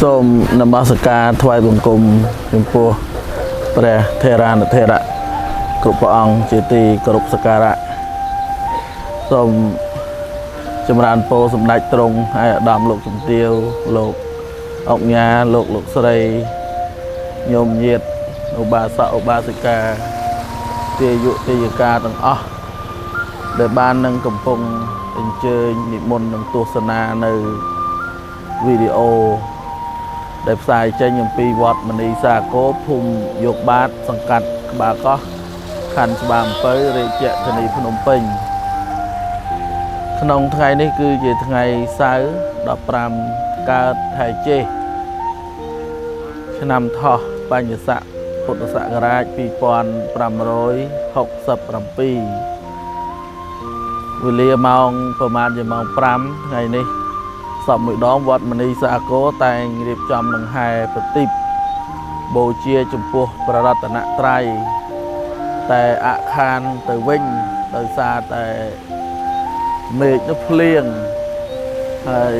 សូមនមស្ការថ្វាយបង្គំចំពោះព្រះថេរានុថេរៈគ្រប់ព្រះអង្គជាទីគោរពសក្ការៈសូមចម្រើនពរសម្ដេចទ្រង់ហើយឧត្តមលោកជំទាវលោកអង្គញាលោកស្រីញោមញាតឧបាសកឧបាសិកាទាយុទាយិកាទាំងអស់ដែលបាននឹងកំពុងអញ្ជើញនិមន្តនឹងទស្សនានៅវីដេអូដែលផ្សាយចេញអំពីវត្តមនីសាគរភូមិយកបាតសង្កាត់ក្បាលកោះខណ្ឌច្បារអំពៅរាជធានីភ្នំពេញក្នុងថ្ងៃនេះគឺជាថ្ងៃសៅរ៍15កើតខែចេសឆ្នាំថោះបញ្ញស័កពុទ្ធសករាជ2567វេលាម៉ោងប្រហែលជាម៉ោង5ថ្ងៃនេះសពមួយដងវត្តមនីសាគរតែងរៀបចំនឹងហែប្រទីបបូជាចំពោះព្រះរតនត្រ័យតែអខានទៅវិញដោយសារតែមេឃនោះភ្លៀងហើយ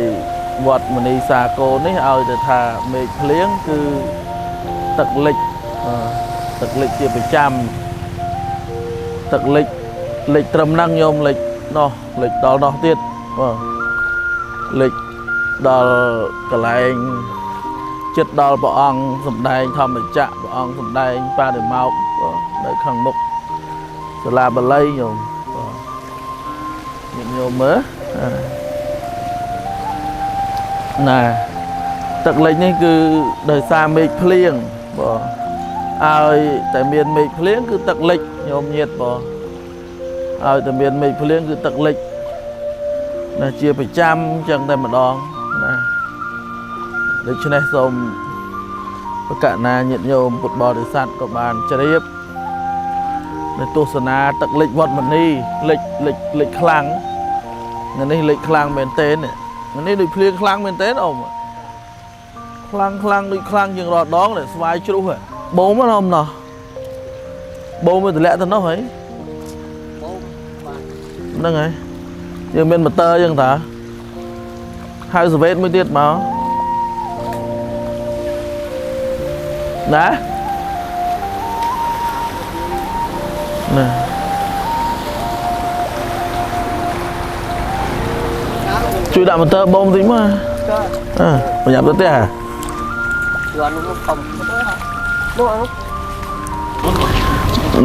វត្តមនីសាគរនេះឲ្យទៅថាមេឃភ្លៀងគឺទឹកលិចជាប្រចាំទឹកលិចត្រឹមហ្នឹងញោមលិចនោះលិចដល់នោះទៀតលិចដល់កន្លែងចិត្តដល់ព្រះអង្គសម្ដែងធម្មចក្រព្រះអង្គសម្ដែងបរិមោកនៅខាងមុខសាលាបាលីញោមញោមមើលណាទឹកលិចនេះគឺដោយសារមេឃភ្លៀងឲ្យតែមានមេឃភ្លៀងគឺទឹកលិចញោមញាតឲ្យតែមានមេឃភ្លៀងគឺទឹកលិចណាជាប្រចាំចឹងតែម្ដងណាដូច្នេះសូមប្រកាសណាញាតិញោមពុទ្ធបរិស័ទក៏បានជ្រាបនៅទស្សនាទឹកលិចវត្តមនីលិចខ្លាំងនេះលិចខ្លាំងមែនទែននេះដូចភ្លៀងខ្លាំងមែនទែនអ៊ំខ្លាំងដូចខ្លាំងជាងរាល់ដងដែលស្វាយជ្រុះបូមណាអ៊ំណោះបូមទៅតម្លាក់ទៅនោះហីហ្នឹងហើយយើងមានម៉ូទ័រយើងតាហៅសវេតមួយទៀតមកណាជួយដាក់ម៉ូទ័របូមតិចមកប្រញាប់ទៅទេ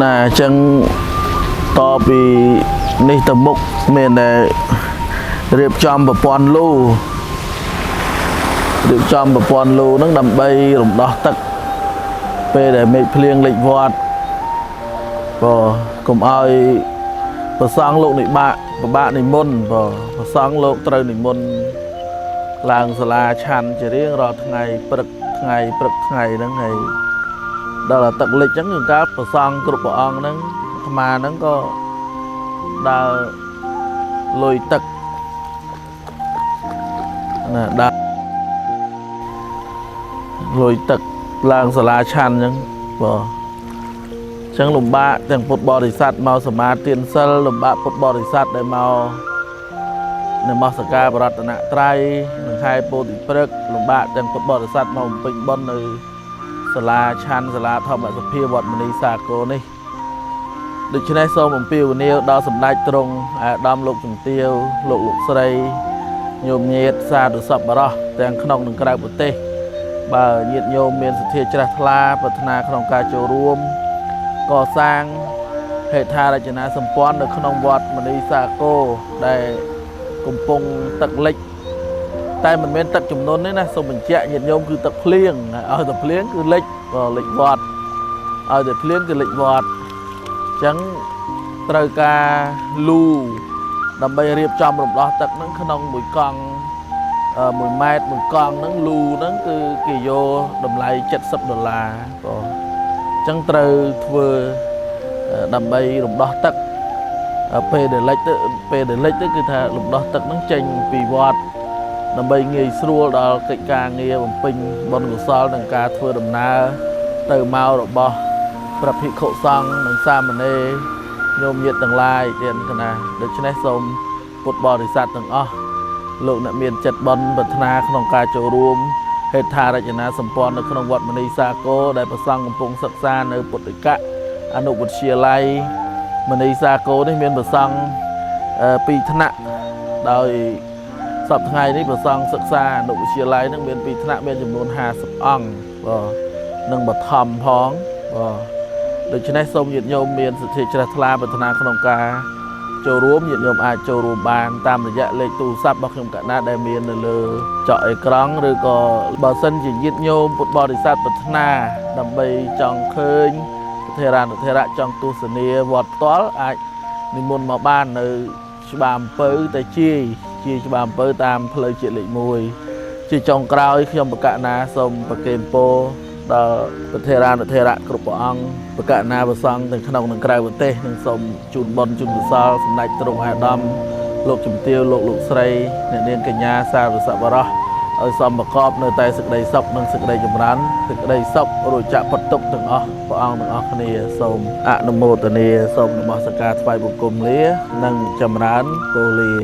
ណាអញ្ចឹងតពីនេះទៅមុខមានតែរៀបចំប្រព័ន្ធលូហ្នឹងដើម្បីរំដោះទឹកពេលដែលមេឃភ្លៀងលិចវត្តកុំឲ្យប្រសង់លោកនិបាក់ពិបាកនិមន្តប្រសង់លោកត្រូវនិមន្តឡើងសាលាឆាន់ជារៀងរាល់ថ្ងៃព្រឹកថ្ងៃហ្នឹងហើយដល់ទឹកលិចអញ្ចឹងគឺកាលប្រសង់គ្រប់ព្រះអង្គហ្នឹងអាត្មាហ្នឹងក៏ដើរលុយទឹកណាដើរលុយទឹកឡើងសាលាឆាន់អញ្ចឹងអញ្ចឹងលំបាកទាំងពុទ្ធបរិស័ទមកសមាទានសិលលំបាកពុទ្ធបរិស័ទដែលមកនមស្ការព្រះរតនត្រ័យនឹងខែពោធិព្រឹកលំបាកទាំងពុទ្ធបរិស័ទមកបំពេញបុណ្យនៅសាលាឆាន់សាលាធម្មសភាវត្តមនីសាគរនេះដូច្នេះសូមអំពាវនាវដល់សម្ដេចទ្រង់អាដាមលោកជំទាវលោកស្រីញោមញាតសាធុសប្បុរសទាំងក្នុងនិងក្រៅប្រទេសបើញាតិញោមមានសទ្ធាជ្រះថ្លាប្រាថ្នាក្នុងការចូលរួមកសាងហេដ្ឋារចនាសម្ព័ន្ធនៅក្នុងវត្តមនីសាគរដែលកំពុងទឹកលិចតែមិនមែនទឹកចំនួននេះណាសូមបញ្ជាក់ញាតិញោមគឺទឹកភ្លៀងឲ្យតែភ្លៀងគឺលិចលិចវត្តឲ្យតែភ្លៀងគឺលិចវត្តអញ្ចឹងត្រូវការលូដើម្បីរៀបចំរំដោះទឹកហ្នឹងក្នុងមួយកង់1ម៉ែត្រមួយកង់ហ្នឹងលូហ្នឹងគឺគេយកតម្លៃ$70អញ្ចឹងត្រូវធ្វើដើម្បីរំដោះទឹកពេលដែលលិចទៅគឺថារំដោះទឹកហ្នឹងចេញពីវត្តដើម្បីងាយស្រួលដល់កិច្ចការងារបំពេញបុណ្យកុសលនិងការធ្វើដំណើរទៅមករបស់ព្រះភិក្ខុសង្ឃនិងសាមណេរញោមញាតិទាំងឡាយទៀតណាដូច្នេះសូមពុទ្ធបរិស័ទទាំងអស់ លោកអ្នកមានចិត្តបន់ប្រាថ្នាក្នុងការចូលរួម ហេដ្ឋារចនាសម្ព័ន្ធនៅក្នុងវត្តមនីសាគរដែលព្រះសង្ឃកំពុងសិក្សានៅពុទ្ធិកអនុវិទ្យាល័យមនីសាគរនេះមានព្រះសង្ឃ2ថ្នាក់ដោយសប្តាហ៍ថ្ងៃនេះព្រះសង្ឃសិក្សាអនុវិទ្យាល័យនឹងមាន2ថ្នាក់មានចំនួន50អង្គបាទនិងបឋមផងបាទដូច្នេះសូមញាតិញោមមានសទ្ធាជ្រះថ្លាប្រាថ្នាក្នុងការចូលរួមញាតិញោមអាចចូលរួមបានតាមរយៈលេខទូរស័ព្ទរបស់ខ្ញុំកណ្ណាដែលមាននៅលើចុចអេក្រង់ឬក៏បើសិនជាញាតិញោមពុទ្ធបរិស័ទប្រាថ្នាដើម្បីចង់ឃើញថេរានុថេរៈចង់ទស្សនាវត្តផ្ទាល់អាចនិមន្តមកបាននៅច្បារអំពៅតែជាច្បារអំពៅតាមផ្លូវជាតិលេខ1ជាចុងក្រោយខ្ញុំបកណាសូមប្រគេនពរដល់ព្រះថេរានុថេរៈគ្រប់ព្រះអង្គបកណាព្រះសង្ឃទាំងក្នុងនិងក្រៅប្រទេសនិងសូមជូនបុណ្យជូនកុសលសម្ដេចទ្រង់អាដាមលោកជំទាវលោកស្រីអ្នកនាងកញ្ញាសាវសប្បុរសឲ្យសមប្រកបនៅតែសេចក្តីសុខនិងសេចក្តីចម្រើនសេចក្តីសុខរួចចាក់ផុតទុក្ខទាំងអស់ព្រះអង្គទាំងអស់គ្នាសូមអនុមោទនាសូមនមស្ការថ្វាយបង្គំលានិងចម្រើនពរលា